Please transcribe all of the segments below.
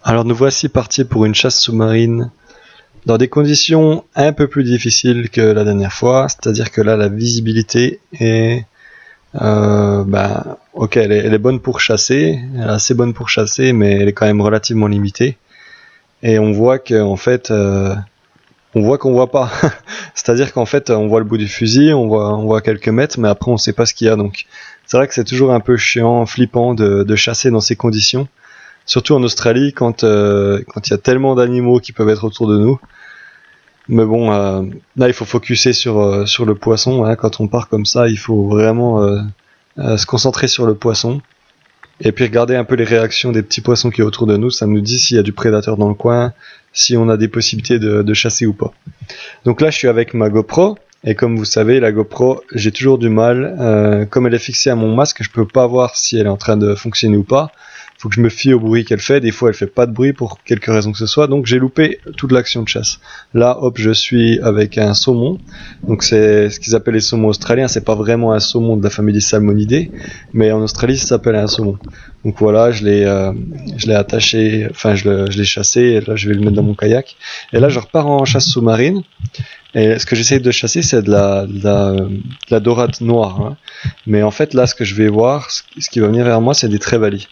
Alors nous voici partis pour une chasse sous-marine dans des conditions un peu plus difficiles que la dernière fois, c'est-à-dire que là la visibilité est ok, elle est bonne pour chasser, elle est assez bonne pour chasser, mais elle est quand même relativement limitée. Et on voit qu'on voit pas. C'est-à-dire qu'en fait, on voit le bout du fusil, on voit quelques mètres, mais après on sait pas ce qu'il y a. Donc c'est vrai que c'est toujours un peu chiant, flippant de chasser dans ces conditions. Surtout en Australie, quand il y a tellement d'animaux qui peuvent être autour de nous. Mais bon, là il faut focuser sur le poisson. Hein. Quand on part comme ça, il faut vraiment se concentrer sur le poisson. Et puis regarder un peu les réactions des petits poissons qui est autour de nous. Ça nous dit s'il y a du prédateur dans le coin, si on a des possibilités de chasser ou pas. Donc là, je suis avec ma GoPro. Et comme vous savez, la GoPro, j'ai toujours du mal. Comme elle est fixée à mon masque, je peux pas voir si elle est en train de fonctionner ou pas. Faut que je me fie au bruit qu'elle fait. Des fois, elle fait pas de bruit pour quelque raison que ce soit. Donc, j'ai loupé toute l'action de chasse. Là, hop, je suis avec un saumon. Donc, c'est ce qu'ils appellent les saumons australiens. C'est pas vraiment un saumon de la famille des salmonidés, mais en Australie, ça s'appelle un saumon. Donc voilà, je l'ai attaché, enfin, je l'ai chassé. Et là, je vais le mettre dans mon kayak. Et là, je repars en chasse sous-marine. Et ce que j'essaie de chasser, c'est de la dorade noire. Hein. Mais en fait, là, ce que je vais voir, ce qui va venir vers moi, c'est des trévalis.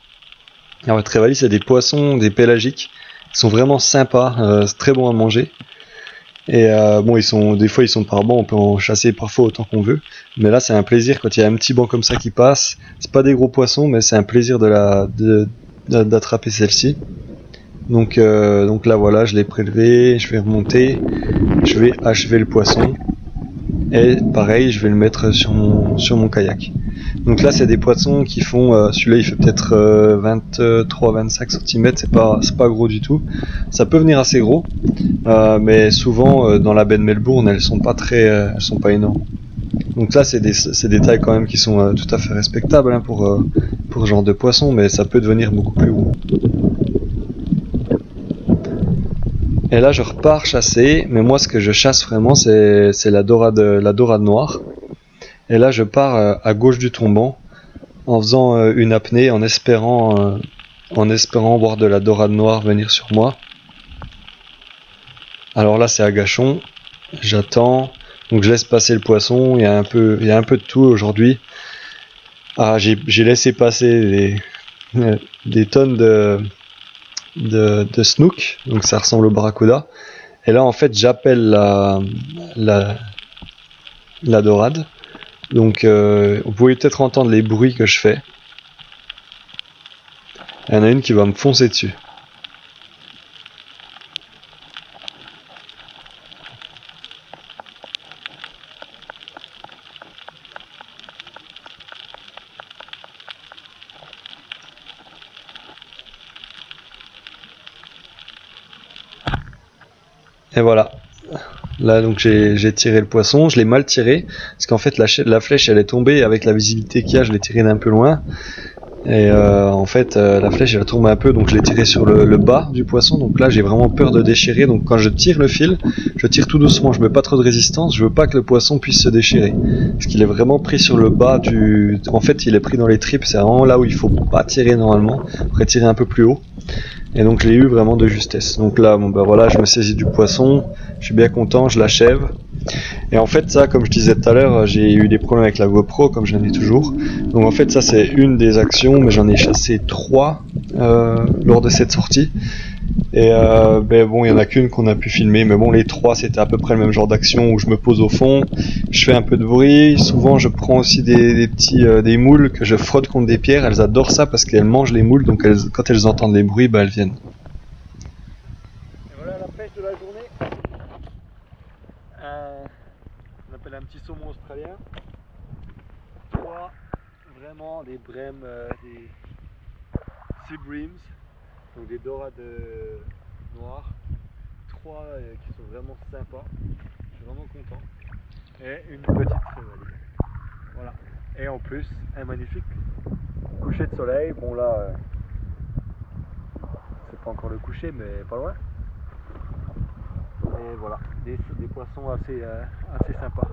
Alors, les trévalis, c'est des poissons, des pélagiques. Ils sont vraiment sympas, c'est très bon à manger. Et bon, des fois, ils sont par banc, on peut en chasser parfois autant qu'on veut. Mais là, c'est un plaisir quand il y a un petit banc comme ça qui passe. C'est pas des gros poissons, mais c'est un plaisir d'attraper celle-ci. Donc là, voilà, je l'ai prélevé, je vais remonter, je vais achever le poisson. Et pareil, je vais le mettre sur mon kayak. Donc là, c'est des poissons qui font, celui-là il fait peut-être 23-25 cm, c'est pas gros du tout. Ça peut venir assez gros, mais souvent dans la baie de Melbourne, elles sont pas énormes. Donc là, c'est des tailles quand même qui sont tout à fait respectables hein, pour ce genre de poisson, mais ça peut devenir beaucoup plus gros. Et là, je repars chasser, mais moi, ce que je chasse vraiment, c'est la dorade noire. Et là, je pars à gauche du tombant, en faisant une apnée, en espérant voir de la dorade noire venir sur moi. Alors là, c'est à gâchon. J'attends, donc je laisse passer le poisson. Il y a un peu de tout aujourd'hui. Ah, j'ai laissé passer des tonnes de snook, donc ça ressemble au barracuda. Et là, en fait, j'appelle la dorade. Donc, vous pouvez peut-être entendre les bruits que je fais. Il y en a une qui va me foncer dessus. Et voilà. Là, donc j'ai tiré le poisson, je l'ai mal tiré, parce qu'en fait la flèche elle est tombée avec la visibilité qu'il y a, je l'ai tiré d'un peu loin. Et en fait, la flèche elle a tombé un peu, donc je l'ai tiré sur le bas du poisson. Donc là, j'ai vraiment peur de déchirer. Donc quand je tire le fil, je tire tout doucement. Je mets pas trop de résistance. Je veux pas que le poisson puisse se déchirer, parce qu'il est vraiment pris sur le bas du. En fait, il est pris dans les tripes. C'est vraiment là où il faut pas tirer normalement. Il faudrait tirer un peu plus haut. Et donc je l'ai eu vraiment de justesse. Donc là, bon bah voilà, je me saisis du poisson. Je suis bien content. Je l'achève. Et en fait, ça, comme je disais tout à l'heure, j'ai eu des problèmes avec la GoPro, comme j'en ai toujours. Donc en fait, ça c'est une des actions, mais j'en ai chassé 3 lors de cette sortie. Et bon, il y en a qu'une qu'on a pu filmer, mais bon, les 3 c'était à peu près le même genre d'action où je me pose au fond, je fais un peu de bruit. Souvent, je prends aussi des petits des moules que je frotte contre des pierres. Elles adorent ça parce qu'elles mangent les moules, donc quand elles entendent les bruits, bah elles viennent. Et voilà la pêche de la journée. On appelle un petit saumon australien. 3 vraiment des brèmes, des sea breams, donc des dorades noires. 3 qui sont vraiment sympas. Je suis vraiment content. Et une petite trévalie. Voilà. Et en plus, un magnifique coucher de soleil. Bon là, c'est pas encore le coucher, mais pas loin. Et voilà, des poissons assez sympas.